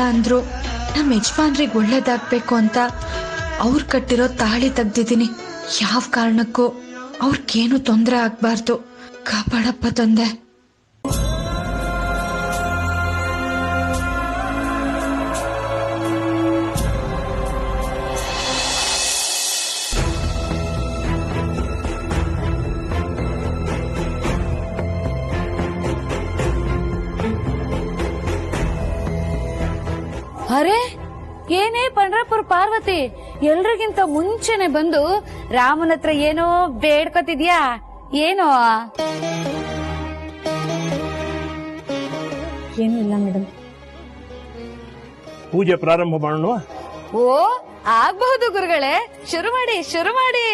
ಅಂದ್ರು ನಮ್ಮ ಯಜಮಾನ್ರಿಗೆ ಒಳ್ಳೇದಾಗ್ಬೇಕು ಅಂತ ಅವ್ರು ಕಟ್ಟಿರೋ ತಾಳಿ ತೆಗ್ದಿದ್ದೀನಿ. ಯಾವ ಕಾರಣಕ್ಕೂ ಅವ್ರಿಗೇನು ತೊಂದರೆ ಆಗ್ಬಾರ್ದು. ಕಾಪಾಡಪ್ಪ ತಂದೆ. ಅರೆ ಏನೇ ಪಂಡ್ರಾಪುರ ಪಾರ್ವತಿ, ಎಲ್ರಿಗಿಂತ ಮುಂಚೆನೆ ಬಂದು ರಾಮನ ಹತ್ರ ಏನೋ ಬೇಡ್ಕೊತಿದ್ಯಾ? ಏನೋ? ಏನೂ ಇಲ್ಲ ಮೇಡಮ್. ಪೂಜೆ ಪ್ರಾರಂಭ ಮಾಡೋಣ. ಓ ಆಗ್ಬಹುದು ಗುರುಗಳೇ, ಶುರು ಮಾಡಿ ಶುರು ಮಾಡಿ.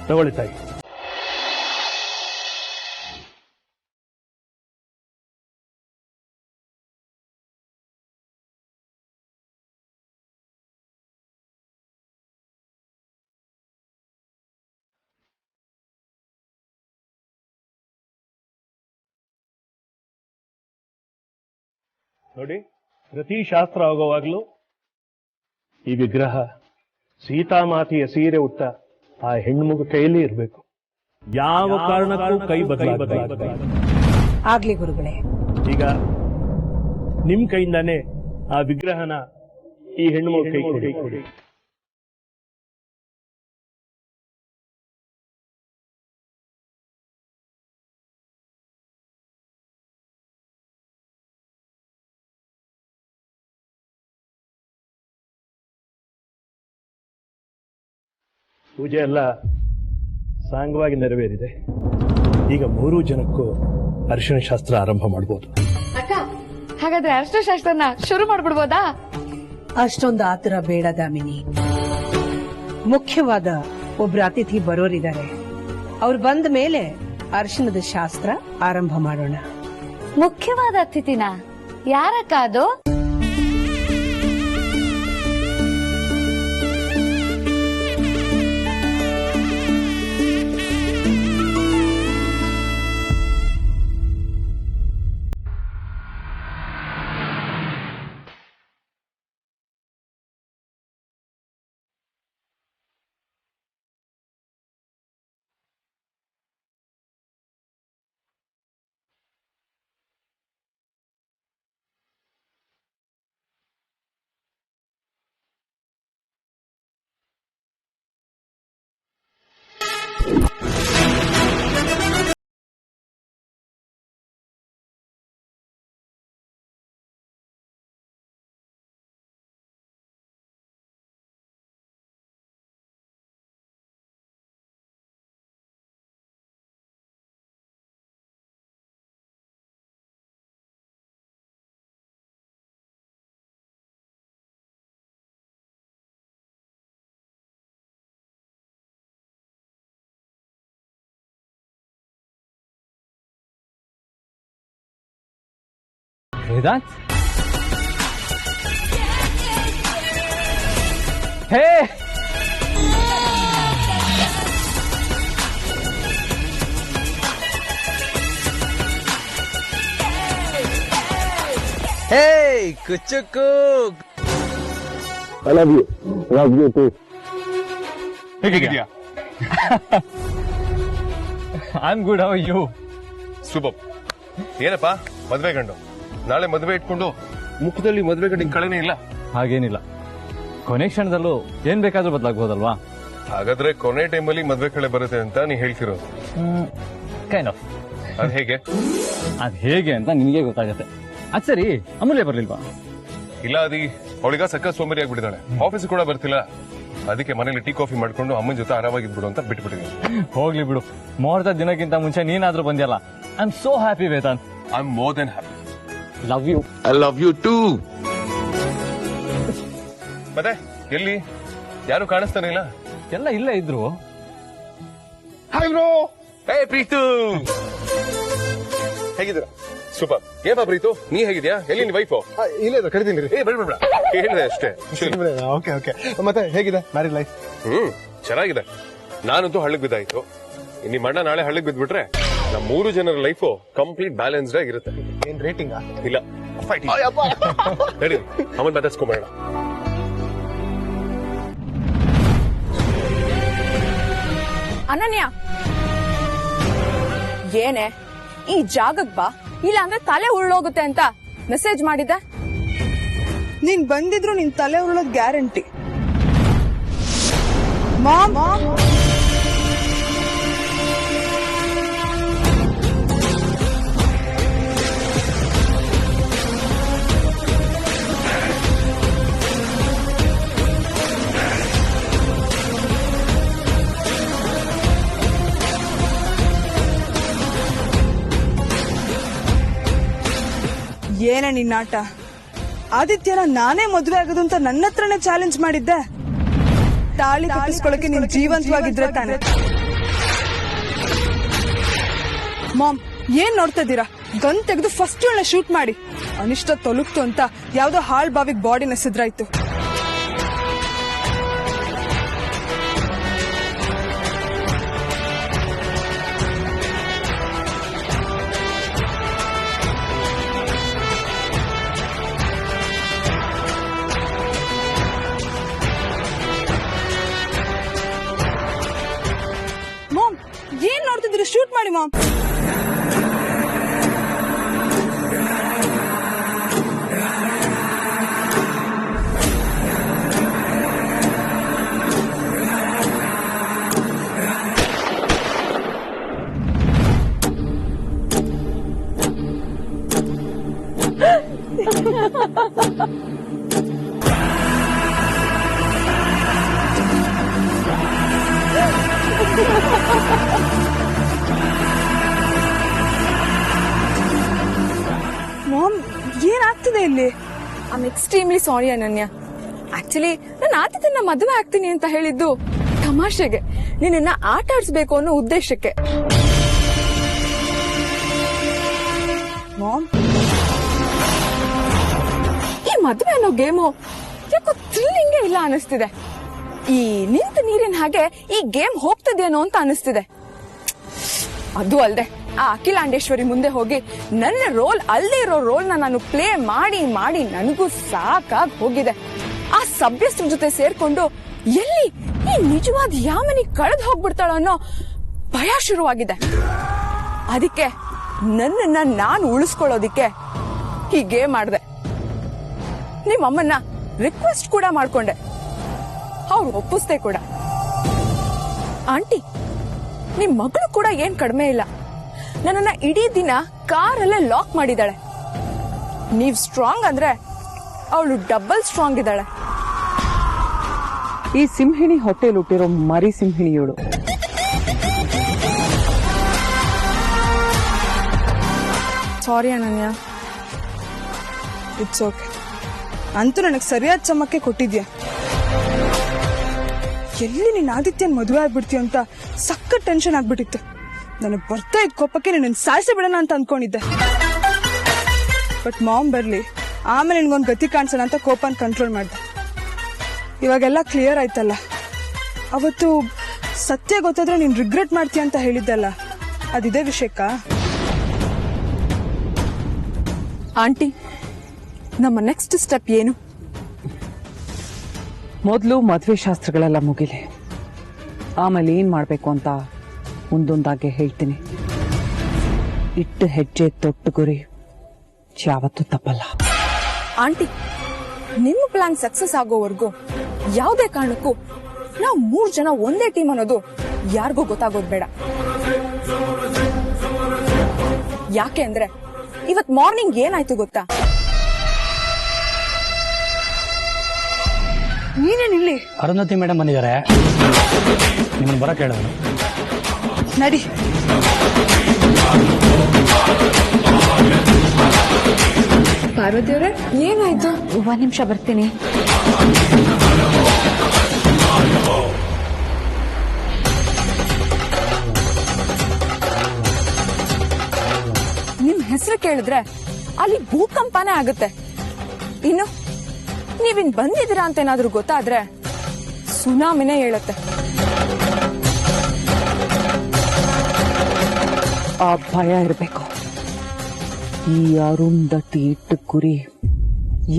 ತಗೊಳ್ಳಿ ತಾಯಿ. ನೋಡಿ, ಪ್ರತಿ ಶಾಸ್ತ್ರ ಆಗುವಾಗ್ಲೂ ಈ ವಿಗ್ರಹ ಸೀತಾಮಾತೆಯ ಸೀರೆ ಉಟ್ಟ ಆ ಹೆಣ್ಮಗು ಕೈಯಲ್ಲಿ ಇರಬೇಕು. ಯಾವ ಕಾರಣಕ್ಕೂ ಕೈ ಬದಲಾಗಬಾರದು. ಆಗ್ಲಿ ಗುರುಗಳೇ. ಈಗ ನಿಮ್ ಕೈಯಿಂದಾನೆ ಆ ವಿಗ್ರಹನ ಈ ಹೆಣ್ಮಗು ಕೈ ಕೊಡಿ. ಪೂಜೆ ಎಲ್ಲ ಸಾಂಗವಾಗಿ ನೆರವೇರಿದೆ. ಈಗ 3 ಜನಕ್ಕೂ ಅರಿಶಿಣ ಶಾಸ್ತ್ರ ಆರಂಭ ಮಾಡಬಹುದು. ಅಕ್ಕ, ಹಾಗಾದ್ರೆ ಅರಿಶಿಣ ಶಾಸ್ತ್ರನ ಶುರು ಮಾಡ್ಬಿಡ್ಬೋದಾ? ಅಷ್ಟೊಂದು ಆತರ ಬೇಡ ದಾಮಿನಿ. ಮುಖ್ಯವಾದ ಒಬ್ರು ಅತಿಥಿ ಬರೋರಿದ್ದಾರೆ. ಅವ್ರು ಬಂದ ಮೇಲೆ ಅರಿಶಿಣದ ಶಾಸ್ತ್ರ ಆರಂಭ ಮಾಡೋಣ. ಮುಖ್ಯವಾದ ಅತಿಥಿನ? ಯಾರಕ್ಕ ಅದು? ವೇದಾಂತ್, ಹೇ ಹೇ ಕುಚ್ಚುಕು ಐ ಲವ್ ಯು ಟು. ಹೇಗಿದ್ಯಾ? I am good. How are you? Super. ಏನಪ್ಪ ಮದ್ವೆ ಗಂಡು, ನಾಳೆ ಮದ್ವೆ ಇಟ್ಕೊಂಡು ಮುಖದಲ್ಲಿ ಮದ್ವೆ ಗಂಡಿನ ಕಳೆನೇ ಇಲ್ಲ. ಹಾಗೇನಿಲ್ಲ, ಕೊನೆ ಕ್ಷಣದಲ್ಲೂ ಏನ್ ಬೇಕಾದ್ರೂ ಬದಲಾಗಬಹುದಲ್ವಾ? ಹಾಗಾದ್ರೆ ಕೊನೆ ಟೈಮಲ್ಲಿ ಮದ್ವೆ ಕಳೆ ಬರುತ್ತೆ ಅಂತ ನೀ ಹೇಳ್ತಿರೋದು? Kind of. ಅದ್ ಹೇಗೆ? ಅದ್ ಹೇಗೆ ಅಂತ ನಿನಗೆ ಗೊತ್ತಾಗತ್ತೆ. ಅದ್ ಸರಿ, ಅಮೂಲ್ಯ ಬರ್ಲಿಲ್ವಾ? ಇಲ್ಲ ಅದಿ, ಅವಳಿಗ ಸಕ್ಕ ಸೋಂಬೇರಿ ಆಗ್ಬಿಟ್ಟಿದ್ದಾಳೆ, ಆಫೀಸ್ ಕೂಡ ಬರ್ತಿಲ್ಲ. ಅದಕ್ಕೆ ಮನೇಲಿ ಟೀ ಕಾಫಿ ಮಾಡ್ಕೊಂಡು ಅಮ್ಮನ ಜೊತೆ ಆರಾಮಾಗಿದ್ಬಿಡು ಅಂತ ಬಿಟ್ಬಿಟ್ಟಿದ್ದೀನಿ. ಹೋಗ್ಲಿ ಬಿಡು, ಮುಹೂರ್ತ ದಿನಕ್ಕಿಂತ ಮುಂಚೆ ನೀನಾದ್ರೂ ಬಂದ್ಯಲ್ಲ. I am so happy Vedant. I am more than happy. Love you. I love you too. ಮತ್ತೆ ಎಲ್ಲಿ ಯಾರು ಕಾಣಿಸ್ತಾನೆ ಇಲ್ಲ? ಎಲ್ಲ ಇಲ್ಲೇ ಇದ್ರು. Hi bro. ಹೇ ಪ್ರೀತು, ಹೇಗಿದ್ದೀರಾ? ಸೂಪರ್. ಏಪಾ ಪ್ರೀತು, ನೀ ಹೇಗಿದ್ಯಾ? ಎಲ್ಲಿ ನಿನ್ ವೈಫು? ಇಲ್ಲೇ ಕರಿತೀನಿ. ಏ ಬೇಡ ಬೇಡ, ಹೇಳಿದೆ ಅಷ್ಟೇ. Okay okay. ಮತ್ತೆ ಹೇಗಿದೆ ಮ್ಯಾರಿಡ್ ಲೈಫ್? ಚೆನ್ನಾಗಿದೆ. ನಾನಂತೂ ಹಳ್ಳಕ್ ಬಿದ್ದಾಯ್ತು. ನಿಮ್ಮ ಅಣ್ಣ ನಾಳೆ ಹಳ್ಳಕ್ ಬಿದ್ಬಿಟ್ರೆ ನಮ್ಮ 3 ಜನರ ಲೈಫು ಕಂಪ್ಲೀಟ್ ಬ್ಯಾಲೆನ್ಸ್ಡ್ ಆಗಿರುತ್ತೆ. ಏನ್ ರೇಟಿಂಗ್? ಇಲ್ಲ ಫೈಟ್. ನಡಿ ಅಮ್ಮನ್ ಮಾತಾಡ್ಸ್ಕೊಂಬೇಡ. ಅನನ್ಯ, ಏನೇ ಈ ಜಾಗಕ್ ಬಾ, ಇಲ್ಲ ಅಂದ್ರೆ ತಲೆ ಉರುಳೋಗುತ್ತೆ ಅಂತ ಮೆಸೇಜ್ ಮಾಡಿದ್ದೆ. ನೀನ್ ಬಂದಿದ್ರು ನಿನ್ ತಲೆ ಉರುಳೋದ್ ಗ್ಯಾರಂಟಿ. ಮಾಮ್, ಏನೇ ನಿನ್ನಾಟ? ಆದಿತ್ಯನ ನಾನೇ ಮದ್ವೆ ಆಗೋದು ಅಂತ ನನ್ನ ಹತ್ರನೇ ಚಾಲೆಂಜ್ ಮಾಡಿದ್ದೆ. ತಾಳಿ ಕಟ್ಟಿಸ್ಕೊಳಕ್ಕೆ ನೀನ್ ಜೀವಂತವಾಗಿದ್ರೆ ತಾನೆ. ಮಾಮ್, ಏನ್ ನೋಡ್ತಾ ಇದ್ದೀರಾ? ಗನ್ ತೆಗೆದು ಫಸ್ಟ್ ಒಳ್ಳೆ ಶೂಟ್ ಮಾಡಿ. ಅನಿಷ್ಟ ತೊಲಗ್ತು ಅಂತ ಯಾವ್ದೋ ಹಾಳ್ ಬಾವಿಗ್ ಬಾಡಿ ನೆಸಿದ್ರಾಯ್ತು. ಮಾಮ್, ಏನ್ ನೋಡ್ತಿದ್ದೀರಿ? ಶೂಟ್ ಮಾಡಿ ಮಾಮ್. ಮಾಮ್, ಏನಾಗ್ತಿದೆ ಇಲ್ಲಿ? ಐ ಆಮ್ ಎಕ್ಸ್ಟ್ರೀಮ್ಲಿ ಸಾರಿ ಅನನ್ಯ. ಆಕ್ಚುಲಿ ನಾನು ಆದಿತ್ಯನ ಮದುವೆ ಆಗ್ತೀನಿ ಅಂತ ಹೇಳಿದ್ದು ತಮಾಷೆಗೆ, ನಿನ್ನ ಆಟ ಆಡಿಸ್ಬೇಕು ಅನ್ನೋ ಉದ್ದೇಶಕ್ಕೆ. ಮಾಮ್, ಈ ಮದುವೆ ಅನ್ನೋ ಗೇಮು ಯಾಕೋ ಥ್ರಿಲ್ಲಿಂಗೇ ಇಲ್ಲ ಅನಿಸ್ತಿದೆ. ಈ ನಿಂತ ನೀರಿನ ಹಾಗೆ ಈ ಗೇಮ್ ಹೋಗ್ತದೇನೋ ಅಂತ ಅನಿಸ್ತಿದೆ. ಅದು ಅಲ್ದೆ ಆ ಅಖಿಲಾಂಡೇಶ್ವರಿ ಮುಂದೆ ಹೋಗಿ ನನ್ನ ರೋಲ್ ಅಲ್ಲದೆ ಇರೋ ರೋಲ್ ನಾನು ಪ್ಲೇ ಮಾಡಿ ಮಾಡಿ ನನಗೂ ಸಾಕಾಗಿ ಹೋಗಿದೆ. ಆ ಸಭ್ಯಸ್ತ್ರ ಜೊತೆ ಸೇರ್ಕೊಂಡು ಎಲ್ಲಿ ಈ ನಿಜವಾದ ಯಾಮನಿ ಕಳೆದು ಹೋಗ್ಬಿಡ್ತಾಳೋ ಅನ್ನೋ ಭಯ ಶುರುವಾಗಿದೆ. ಅದಕ್ಕೆ ನನ್ನನ್ನ ನಾನು ಉಳಿಸ್ಕೊಳ್ಳೋದಿಕ್ಕೆ ಈ ಗೇಮ್ ಮಾಡಿದೆ. ನಿಮ್ಮಮ್ಮನ್ನ ರಿಕ್ವೆಸ್ಟ್ ಕೂಡ ಮಾಡ್ಕೊಂಡೆ, ಅವ್ರು ಒಪ್ಪಿಸ್ದೆ ಕೂಡ. ಆಂಟಿ, ನಿಮ್ ಮಗಳು ಕೂಡ ಏನ್ ಕಡಿಮೆ ಇಲ್ಲ. ನನ್ನನ್ನ ಇಡೀ ದಿನ ಕಾರಲ್ಲೇ ಲಾಕ್ ಮಾಡಿದಾಳೆ. ನೀವ್ ಸ್ಟ್ರಾಂಗ್ ಅಂದ್ರೆ ಅವಳು ಡಬಲ್ ಸ್ಟ್ರಾಂಗ್ ಇದ್ದಾಳೆ. ಈ ಸಿಂಹಿಣಿ ಹೊಟ್ಟೆಲ್ ಹುಟ್ಟಿರೋ ಮರಿ ಸಿಂಹಿಣಿಯೋಳು. ಸಾರಿ ಅನನ್ಯ. It's okay. ಅಂತೂ ನನಗೆ ಸರಿಯಾದ ಚಮಕ್ಕೆ ಕೊಟ್ಟಿದ್ಯಾ. ಎಲ್ಲಿ ನಿನ್ನ ಆದಿತ್ಯನ್ ಮದುವೆ ಆಗ್ಬಿಡ್ತೀಯ ಅಂತ ಸಕ್ಕ ಟೆನ್ಷನ್ ಆಗ್ಬಿಟ್ಟಿತ್ತು. ನನಗೆ ಬರ್ತಾ ಇದ್ ಕೋಪಕ್ಕೆ ನಿನ್ನ ಸಾಯಿಸಿ ಬಿಡೋಣ ಅಂತ ಅನ್ಕೊಂಡಿದ್ದೆ. ಬಟ್ ಮಾಮ್ ಬರ್ಲಿ, ಆಮೇಲೆ ನಿನ್ಗೊಂದು ಗತಿ ಕಾಣಿಸೋಣ ಅಂತ ಕೋಪನ ಕಂಟ್ರೋಲ್ ಮಾಡ್ದೆ. ಇವಾಗೆಲ್ಲ ಕ್ಲಿಯರ್ ಆಯ್ತಲ್ಲ. ಅವತ್ತು ಸತ್ಯ ಗೊತ್ತಾದ್ರೆ ನೀನ್ ರಿಗ್ರೆಟ್ ಮಾಡ್ತೀಯ ಅಂತ ಹೇಳಿದ್ದಲ್ಲ, ಅದಿದೆ ವಿಷಯಕ್ಕ? ಆಂಟಿ, ನಮ್ಮ ನೆಕ್ಸ್ಟ್ ಸ್ಟೆಪ್ ಏನು? ಮೊದಲು ಮದುವೆ ಶಾಸ್ತ್ರಗಳೆಲ್ಲ ಮುಗಿಲಿ, ಆಮೇಲೆ ಏನ್ ಮಾಡ್ಬೇಕು ಅಂತ ಒಂದೊಂದಾಗೆ ಹೇಳ್ತೀನಿ. ಇಟ್ಟು ಹೆಜ್ಜೆ ತೊಟ್ಟು ಗುರಿ ಯಾವತ್ತೂ ತಪ್ಪಲ್ಲ. ಆಂಟಿ, ನಿಮ್ಮ ಪ್ಲಾನ್ ಸಕ್ಸಸ್ ಆಗೋವರೆಗೂ ಯಾವುದೇ ಕಾರಣಕ್ಕೂ ನಾವು 3 ಜನ ಒಂದೇ ಟೀಮ್ ಅನ್ನೋದು ಯಾರಿಗೂ ಗೊತ್ತಾಗೋದು ಬೇಡ. ಯಾಕೆ ಅಂದ್ರೆ ಇವತ್ ಮಾರ್ನಿಂಗ್ ಏನಾಯ್ತು ಗೊತ್ತಾ? ನೀನೇನಿಲ್ಲಿ? ಅರುಂಧತಿ ಮೇಡಮ್ ಬಂದಿದ್ದಾರೆ, ನಿಮ್ಮನ್ನು ಬರಕ್ಕೆ ಹೇಳಿದ್ರು. ನಡಿ. ಪಾರ್ವತಿ ಅವರೇ, ಏನಾಯ್ತು? 1 ನಿಮಿಷ ಬರ್ತೀನಿ. ನಿಮ್ ಹೆಸರು ಕೇಳಿದ್ರೆ ಅಲ್ಲಿ ಭೂಕಂಪನೇ ಆಗುತ್ತೆ. ಇನ್ನು ನೀವಿನ್ ಬಂದಿದ್ದೀರಾ ಅಂತ ಏನಾದ್ರೂ ಗೊತ್ತಾದ್ರೆ ಸುನಾಮಿನೇ ಹೇಳುತ್ತೆ. ಆ ಭಯ ಇರಬೇಕು. ಈ ಅರುಂಧತಿ ಇಟ್ಟು ಗುರಿ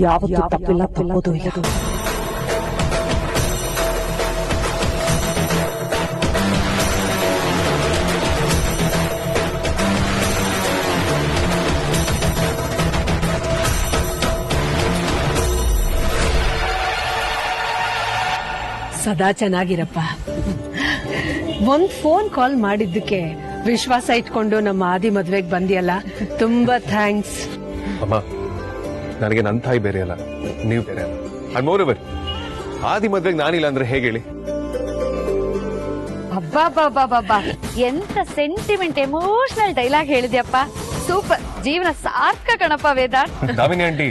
ಯಾವತ್ತೂ ತಪ್ಪಿಲ್ಲ, ತಪ್ಪೋದು ಇಲ್ಲ. ಸದಾ ಚೆನ್ನಾಗಿರಪ್ಪ. ಒಂದ್ ಫೋನ್ ಕಾಲ್ ಮಾಡಿದ್ದಕ್ಕೆ ವಿಶ್ವಾಸ ಇಟ್ಕೊಂಡು ನಮ್ಮ ಆದಿ ಮದ್ವೆಗೆ ಬಂದಿಯಲ್ಲ, ತುಂಬಾ ಥ್ಯಾಂಕ್ಸ್. ಅಮ್ಮ, ನನಗೆ ನನ್ನ ತಾಯಿ ಬೇರೆ ಅಲ್ಲ, ನೀವು ಬೇರೆ ಅಲ್ಲ. ಅಂಡ್ ಮೋರ್ ಓವರ್, ಆದಿ ಮದ್ವೆಗೆ ನಾನಿಲ್ಲ ಅಂದ್ರೆ ಹೇಗೆ ಹೇಳಿ? ಅಬ್ಬಾ, ಎಂತ ಸೆಂಟಿಮೆಂಟ್ ಎಮೋಷನಲ್ ಡೈಲಾಗ್ ಹೇಳಿದ್ಯಪ್ಪ. ಸೂಪರ್, ಜೀವನ ಸಾರ್ಥಕ ಕಣಪ್ಪ ವೇದಾಂತ್. ದಾಮಿನಿ ಆಂಟಿ,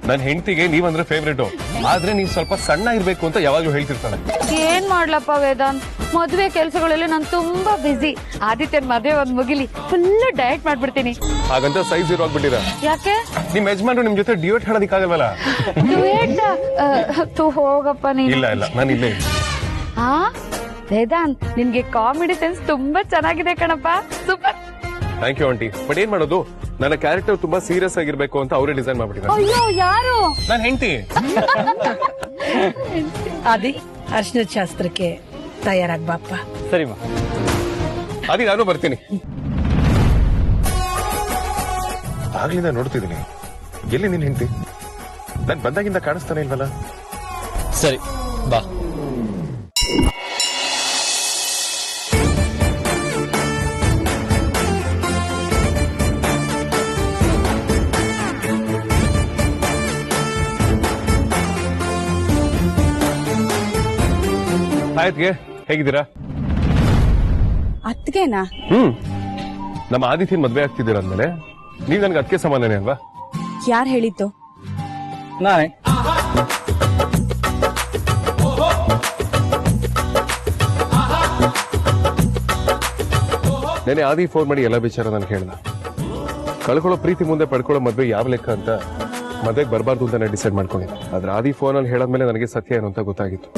ನನ್ನ ಹೆಂಡತಿಗೆ ನೀವಂದ್ರೆ ಫೇವ್ರೇಟ್, ಆದ್ರೆ ನೀವು ಸ್ವಲ್ಪ ಸಣ್ಣ ಇರ್ಬೇಕು ಅಂತ ಯಾವಾಗ್ಲೂ ಹೇಳ್ತಿರ್ತಾಳೆ. ಏನ್ ಮಾಡ್ಲಪ್ಪ ವೇದಾಂತ್, ಮದುವೆ ಕೆಲಸಗಳಲ್ಲಿ ನಾನು ತುಂಬಾ ಬಿಸಿ. ಆದಿತ್ಯನ್ ಮದುವೆ ಒಂದ್ ಮುಗಿಲಿ, ಫುಲ್ ಡಯಟ್ ಮಾಡ್ಬಿಡ್ತೀನಿ. ಹಾಗಂತ ಸೈಜ್ ಇರೋ ಆಗ್ಬಿಟ್ಟಿರ. ಯಾಕೆ? ನಿಮ್ ಯಜಮಾನ್ರು ನಿಮ್ ಜೊತೆ ಡ್ಯೂಯೇಟ್ ಹಾಡೋದಿಕ್ಕಾಗಲ್ವಲ್ಲ? ಹೋಗಪ್ಪ ನೀನು. ಇಲ್ಲ, ನಾನು ಇಲ್ಲೇ. ಹಾ ವೇದಾಂತ್, ನಿನ್ಗೆ ಕಾಮಿಡಿ ಸೆನ್ಸ್ ತುಂಬಾ ಚೆನ್ನಾಗಿದೆ ಕಣಪ್ಪ, super. Thank you aunty. But ಏನ್ ಮಾಡೋದು, ನನ್ನ ಕ್ಯಾರೆಕ್ಟರ್ ತುಂಬಾ ಸೀರಿಯಸ್ ಆಗಿರ್ಬೇಕು ಅಂತ ಅವರೇ ಡಿಸೈನ್ ಮಾಡ್ಬಿಟ್ಟಿದ್ದಾರೆ. ಅಯ್ಯೋ, ಯಾರು? ನನ್ನ ಹೆಂಡತಿ. ಆದಿ, ಅರ್ಶಿನ ಶಾಸ್ತ್ರಕ್ಕೆ ತಯಾರಾಗ್ಬಾಪ್ಪ. ಸರಿಮ್ಮ. ಅದಿ ನಾನು ಬರ್ತೀನಿ. ಆಗ್ಲಿಂದ ನೋಡ್ತಿದ್ದೀನಿ, ಎಲ್ಲಿ ನಿನ್ ಹೆಂಡತಿ? ನನ್ ಬಂದಾಗಿಂದ ಕಾಣಿಸ್ತಾನೆ ಇಲ್ವಲ್ಲ? ಸರಿ ಬಾ. ಆಯ್ತ್ಗೆ, ಹೇಗಿದ್ದೀರಾ? ಅತ್ಗೆನಾ? ನಮ್ಮ ಆದಿತ್ಯನ್ ಮದ್ವೆ ಆಗ್ತಿದ್ದೀರ ಅಂದ್ಮೇಲೆ ನೀವ್ ನನ್ಗೆ ಅದಕ್ಕೆ ಸಮಾನನೇ ಅಲ್ವಾ? ಯಾರು ಹೇಳಿದ್ದು? ನಾನೇ. ನೆನೆ ಆದಿ ಫೋನ್ ಮಾಡಿ ಎಲ್ಲ ವಿಚಾರ ನಾನು ಹೇಳ್ದ. ಕಳ್ಕೊಳ್ಳೋ ಪ್ರೀತಿ ಮುಂದೆ ಪಡ್ಕೊಳ್ಳೋ ಮದ್ವೆ ಯಾವ ಲೆಕ್ಕ ಅಂತ ಮದ್ವೆಗೆ ಬರಬಾರ್ದು ಅಂತ ನಾನು ಡಿಸೈಡ್ ಮಾಡ್ಕೊಂಡಿದ್ದೆ. ಆದ್ರೆ ಆದಿ ಫೋನ್ ಅಲ್ಲಿ ಹೇಳದ್ಮೇಲೆ ನನಗೆ ಸತ್ಯ ಏನು ಅಂತ ಗೊತ್ತಾಗಿತ್ತು.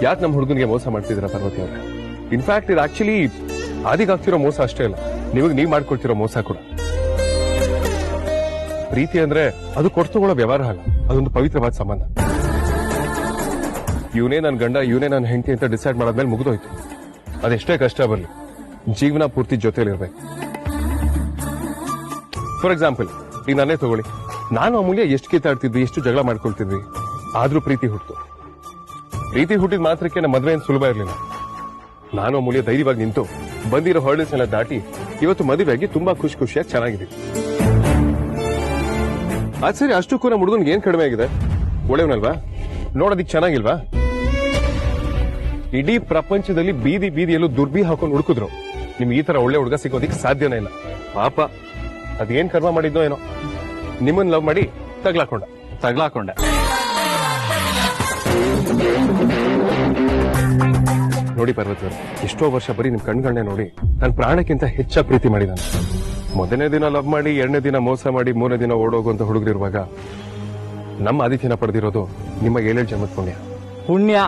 ಯಾಕೆ ನಮ್ಮ ಹುಡುಗನಿಗೆ ಮೋಸ ಮಾಡ್ತಿದ್ದೀರಾ ಪಾರ್ವತಿ ಅವ್ರೆ? ಇನ್ಫ್ಯಾಕ್ಟ್ ಇದು ಆಕ್ಚುಲಿ ಆದಿಗಾಗ್ತಿರೋ ಮೋಸ ಅಷ್ಟೇ ಅಲ್ಲ, ನೀವ್ ಮಾಡ್ಕೊಳ್ತಿರೋ ಮೋಸ ಕೂಡ. ಪ್ರೀತಿ ಅಂದ್ರೆ ಅದು ಕೊಡ್ತುಕೊಳ್ಳೋ ವ್ಯವಹಾರ ಅಲ್ಲ, ಅದೊಂದು ಪವಿತ್ರವಾದ ಸಂಬಂಧ. ಇವನೇ ನನ್ನ ಗಂಡ, ಇವನೇ ನನ್ನ ಹೆಂಡತಿ ಅಂತ ಡಿಸೈಡ್ ಮಾಡಾದ್ಮೇಲೆ ಮುಗಿದೋಯ್ತು. ಅದೆಷ್ಟೇ ಕಷ್ಟ ಬರಲಿ, ಜೀವನ ಪೂರ್ತಿ ಜೊತೆಲಿರ್ಬೇಕು. ಫಾರ್ ಎಕ್ಸಾಂಪಲ್, ಈಗ ನನ್ನೇ ತಗೊಳ್ಳಿ. ನಾನು ಅಮೂಲ್ಯ ಎಷ್ಟು ಕಿತ್ತಾಡ್ತಿದ್ವಿ, ಎಷ್ಟು ಜಗಳ ಮಾಡ್ಕೊಳ್ತಿದ್ವಿ, ಆದ್ರೂ ಪ್ರೀತಿ ಹುಟ್ಟಿತು. ಪ್ರೀತಿ ಹುಟ್ಟಿದ ಮಾತ್ರಕ್ಕೆ ನಮ್ಮ ಮದುವೆ ಏನು ಸುಲಭ ಇರಲಿಲ್ಲ. ನಾನು ಅಮೂಲ್ಯ ಧೈರ್ಯವಾಗಿ ನಿಂತು ಬಂದಿರೋ ಹರ್ಡಲ್ಸ್ ಎಲ್ಲ ದಾಟಿ ಇವತ್ತು ಮದುವೆಯಾಗಿ ತುಂಬಾ ಖುಷಿಯಾಗಿ ಚೆನ್ನಾಗಿದೆ. ಅದ್ ಸರಿ, ಅಷ್ಟಕ್ಕೂ ನಮ್ಮ ಹುಡುಗನ್ಗೆ ಏನ್ ಕಡಿಮೆ ಆಗಿದೆ? ಒಳ್ಳೆಯವನಲ್ವಾ? ನೋಡೋದಿಕ್ ಚೆನ್ನಾಗಿಲ್ವಾ? ಇಡೀ ಪ್ರಪಂಚದಲ್ಲಿ ಬೀದಿ ಬೀದಿಯಲ್ಲೂ ದುರ್ಬಿ ಹಾಕೊಂಡು ಹುಡುಕಿದ್ರು, ನಿಮ್ಗೆ ಈ ತರ ಒಳ್ಳೆ ಹುಡುಗ ಸಿಗೋದಿಕ್ ಸಾಧ್ಯನೇ ಇಲ್ಲ. ಪಾಪ ಅದೇನ್ ಕರ್ಮ ಮಾಡಿದ್ನೋ ಏನೋ, ನಿಮ್ಮನ್ನ ಲವ್ ಮಾಡಿ ತಗ್ಲಾಕೊಂಡೆ. ನೋಡಿ ಪಾರ್ವತಿ ಅವರು, ಎಷ್ಟೋ ವರ್ಷ ಬರೀ ನಿಮ್ ಕಣ್ಗಳನ್ನೇ ನೋಡಿ ನನ್ನ ಪ್ರಾಣಕ್ಕಿಂತ ಹೆಚ್ಚಾಗಿ ಪ್ರೀತಿ ಮಾಡಿದಾನೆ. ಮೊದಲನೇ ದಿನ ಲವ್ ಮಾಡಿ, 2ನೇ ದಿನ ಮೋಸ ಮಾಡಿ, 3ನೇ ದಿನ ಓಡೋಗುವಂತ ಹುಡುಗರಿರುವಾಗ ನಮ್ಮ ಆದಿತ್ಯನ ಪಡೆದಿರೋದು ನಿಮ್ಮ 7 ಜನ್ಮದ ಪುಣ್ಯ.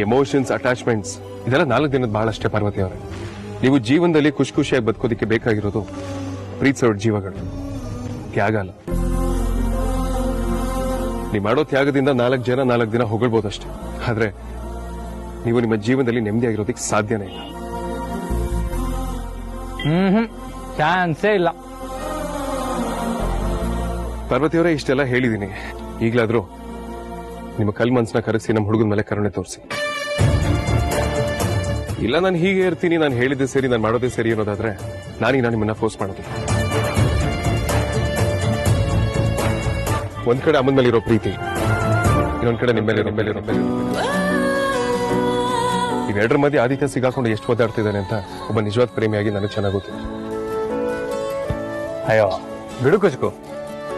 ಎಮೋಷನ್ಸ್, ಅಟ್ಯಾಚ್ಮೆಂಟ್ಸ್ ಇದೆಲ್ಲ 4 ದಿನದ ಬಹಳಷ್ಟೇ ಪಾರ್ವತಿ ಅವರೇ. ನೀವು ಜೀವನದಲ್ಲಿ ಖುಷಿಯಾಗಿ ಬದುಕೋದಿಕ್ಕೆ ಬೇಕಾಗಿರೋದು ಪ್ರೀತಿಸೋರ್ ಜೀವಗಳು, ತ್ಯಾಗ ಅಲ್ಲ. ನೀವು ಮಾಡೋ ತ್ಯಾಗದಿಂದ 4 ಜನ 4 ದಿನ ಹೊಗಳ್ಬೋದಷ್ಟೇ. ಆದ್ರೆ ನೀವು ನಿಮ್ಮ ಜೀವನದಲ್ಲಿ ನೆಮ್ಮದಿಯಾಗಿರೋದಕ್ಕೆ ಸಾಧ್ಯನೇ ಇಲ್ಲ. ಚಾನ್ಸೇ ಇಲ್ಲ. ಪಾರ್ವತಿಯವರೇ, ಇಷ್ಟೆಲ್ಲ ಹೇಳಿದೀನಿ. ಈಗ್ಲಾದ್ರೂ ನಿಮ್ಮ ಕಲ್ ಮನ್ಸನ್ನ ಕರಗಿಸಿ ನಮ್ಮ ಹುಡುಗನ ಮೇಲೆ ಕರುಣೆ ತೋರಿಸಿ. ಇಲ್ಲ ನಾನು ಹೀಗೆ ಇರ್ತೀನಿ, ನಾನು ಹೇಳಿದ್ದೆ ಸರಿ, ನಾನು ಮಾಡೋದೇ ಸರಿ ಅನ್ನೋದಾದ್ರೆ ನಾನೀಗ ನಿಮ್ಮನ್ನ ಫೋರ್ಸ್ ಮಾಡೋದು. ಒಂದ್ ಕಡೆ ಅಮ್ಮನ ಮೇಲೆ ಇರೋ ಪ್ರೀತಿ, ಇನ್ನೊಂದ್ ಕಡೆ ನಿಮ್ಮ ಮೇಲೆ ಇರೋ ಇವೆರಡರ ಮಧ್ಯೆ ಆದಿತ್ಯ ಸಿಗಾಕೊಂಡು ಎಷ್ಟು ಒದ್ದಾಡ್ತಿದ್ದಾನೆ ಅಂತ ಒಬ್ಬ ನಿಜವಾದ ಪ್ರೇಮಿಯಾಗಿ ನನಗೆ ಚೆನ್ನಾಗಿ ಗೊತ್ತು. ಅಯ್ಯೋ ಬಿಡು ಕುಚ್ಕು,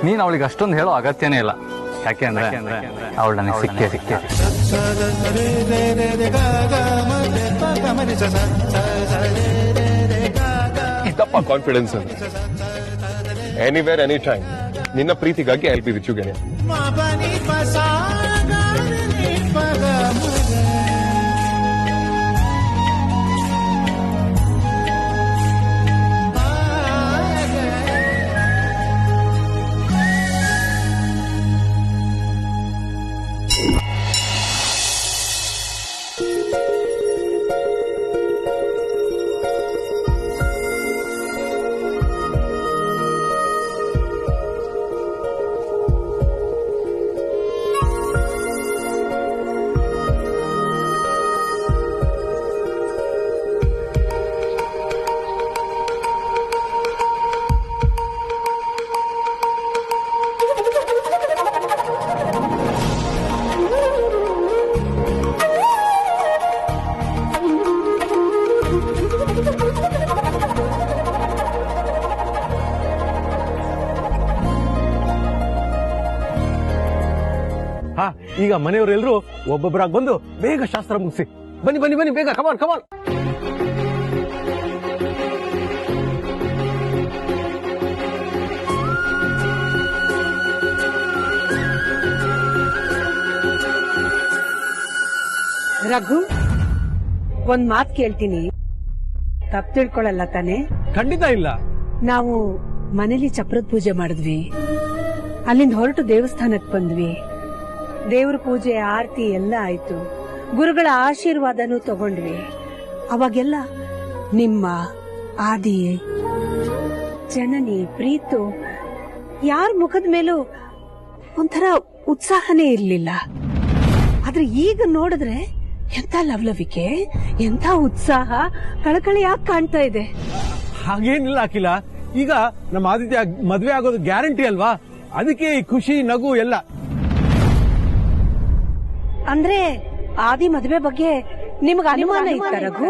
ನೀನ್ ಅವಳಿಗೆ ಅಷ್ಟೊಂದು ಹೇಳೋ ಅಗತ್ಯನೇ ಇಲ್ಲ. ಯಾಕೆ ಅಂದ್ರೆ ಅವಳು ನನಗೆ ಸಿಕ್ಕೇ. ಇದಪ್ಪ ಕಾನ್ಫಿಡೆನ್ಸ್ ಅಂದ್ರೆ. ಎನಿವೇರ್ ಎನಿ ಟೈಮ್ ನಿನ್ನ ಪ್ರೀತಿಗಾಗಿ I will be with you ಗೆಳೆಯ. ಈಗ ಮನೆಯವರೆಲ್ಲರೂ ಒಬ್ಬೊಬ್ಬರಾಗಿ ಬಂದು ಬೇಗ ಶಾಸ್ತ್ರ ಮುಗಿಸಿ. ಬನ್ನಿ ಬನ್ನಿ ಬನ್ನಿ, ಬೇಗ ಕಮಾನ್ ಕಮಾನ್. ರಘು, ಒಂದ್ ಮಾತ್ ಕೇಳ್ತೀನಿ, ತಪ್ಪು ತಿಳ್ಕೊಳಲ್ಲ ತಾನೆ? ಖಂಡಿತ ಇಲ್ಲ. ನಾವು ಮನೇಲಿ ಚಪ್ರದ ಪೂಜೆ ಮಾಡಿದ್ವಿ, ಅಲ್ಲಿಂದ ಹೊರಟು ದೇವಸ್ಥಾನಕ್ಕೆ ಬಂದ್ವಿ. ದೇವ್ರ ಪೂಜೆ ಆರತಿ ಎಲ್ಲ ಆಯ್ತು, ಗುರುಗಳ ಆಶೀರ್ವಾದನೂ ತಗೊಂಡ್ವಿ. ಅವಾಗೆಲ್ಲ ನಿಮ್ಮ ಆದಿ, ಜನನಿ, ಪ್ರೀತು ಯಾರ ಮುಖದ ಮೇಲೂ ಒಂಥರ ಉತ್ಸಾಹನೇ ಇರ್ಲಿಲ್ಲ. ಆದ್ರೆ ಈಗ ನೋಡಿದ್ರೆ ಎಂತ ಲವಲವಿಕೆ, ಎಂತ ಉತ್ಸಾಹ, ಕಳಕಳಿಯಾಗಿ ಕಾಣ್ತಾ ಇದೆ. ಹಾಗೇನಿಲ್ಲ ಅಖಿಲ, ಈಗ ನಮ್ಮ ಆದಿತ್ಯ ಮದ್ವೆ ಆಗೋದು ಗ್ಯಾರಂಟಿ ಅಲ್ವಾ, ಅದಕ್ಕೆ ಈ ಖುಷಿ ನಗು ಎಲ್ಲ. ಅಂದ್ರೆ ಆದಿ ಮದುವೆ ಬಗ್ಗೆ ನಿಮ್ಗೆ ಅನುಮಾನ ಇತ್ತ ರಘು?